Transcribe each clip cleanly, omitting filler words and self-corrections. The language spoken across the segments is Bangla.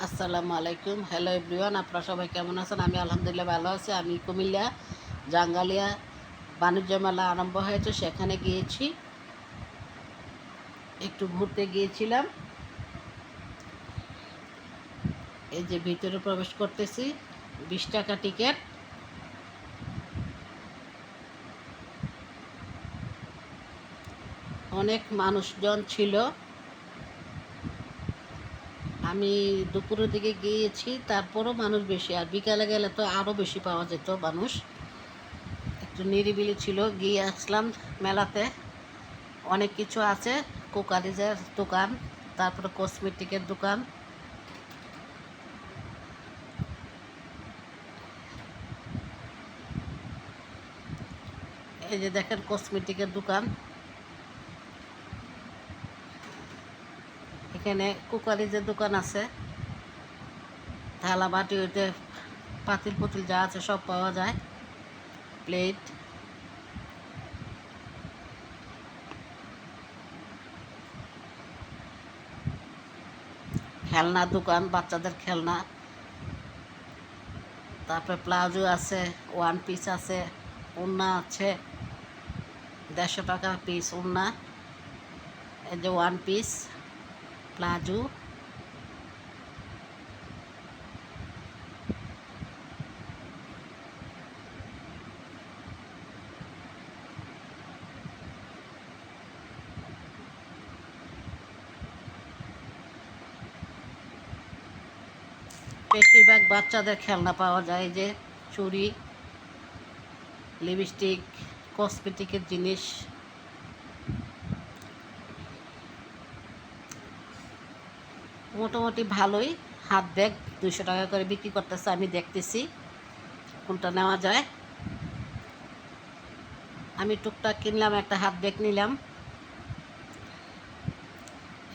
আসসালামু আলাইকুম। হ্যালো এভরিওয়ান, আপনারা সবাই কেমন আছেন? আমি আলহামদুলিল্লাহ ভালো আছি। আমি কুমিল্লা জাঙ্গালিয়া বাণিজ্য মেলা আরম্ভ হয়েছে, সেখানে গিয়েছি, একটু ঘুরতে গিয়েছিলাম। এই যে ভিতরে প্রবেশ করতেছি, 20 টাকা টিকিট। অনেক মানুষজন ছিল। আমি দুপুরের দিকে গিয়েছি, তারপরও মানুষ বেশি, আর বিকালে গেলে তো আরও বেশি পাওয়া যেত মানুষ। একটু নিরিবিলি ছিল, গিয়ে আসলাম মেলাতে। অনেক কিছু আছে, কুকারিজের দোকান, তারপরে কসমেটিকের দোকান। এই যে দেখেন কসমেটিকের দোকান। এখানে কুকারিজের দোকান আছে, থালা বাটি, ওইতে পাতিল পুতিল যা আছে সব পাওয়া যায়, প্লেট। খেলনা দোকান, বাচ্চাদের খেলনা, তারপরে প্লাজো আছে, ওয়ান পিস আছে, ওড়না আছে, 150 টাকা পিস ওড়না। এই যে ওয়ান পিস প্লাজো। বেশিরভাগ বাচ্চাদের খেলনা পাওয়া যায়, যে চুড়ি, লিপস্টিক, কসমেটিকের জিনিস। মোটামুটি ভালোই। হাত ব্যাগ 200 টাকা করে বিক্রি করতেছে, আমি দেখতেছি কোনটা নেওয়া যায়। আমি টুকটাক কিনলাম, একটা হাত ব্যাগ নিলাম।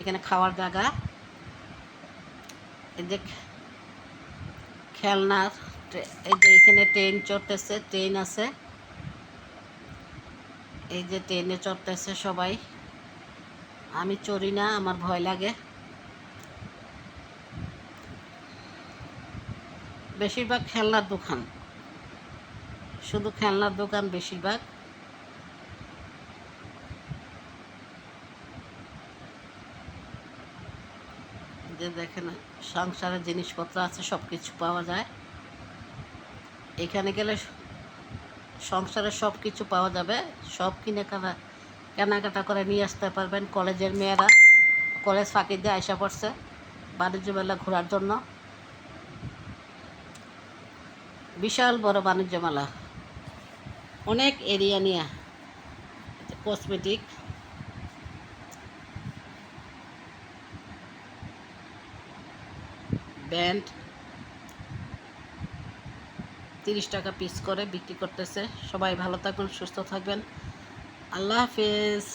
এখানে খাওয়ার জায়গা, এই যে খেলনার, এই যে এখানে ট্রেন চড়তেছে, ট্রেন আছে, এই যে ট্রেনে চড়তেছে সবাই। আমি চড়ি না, আমার ভয় লাগে। বেশিরভাগ খেলনার দোকান, শুধু খেলনার দোকান বেশিরভাগ। যে দেখেন সংসারের জিনিসপত্র আছে, সব কিছু পাওয়া যায় এখানে গেলে। সংসারের সব কিছু পাওয়া যাবে, সব কেনাকাটা করে নিয়ে আসতে পারবেন। কলেজের মেয়েরা কলেজ ফাঁকি দিয়ে আইসা পড়ছে বাণিজ্য মেলা ঘোরার জন্য। বিশাল বড় বাণিজ্য মেলা, অনেক এরিয়া নিয়ে। কসমেটিক, ব্যান্ড 30 টাকা পিস করে বিক্রি করতেছে। সবাই ভালো থাকবেন, সুস্থ থাকবেন। আল্লাহ হাফেজ।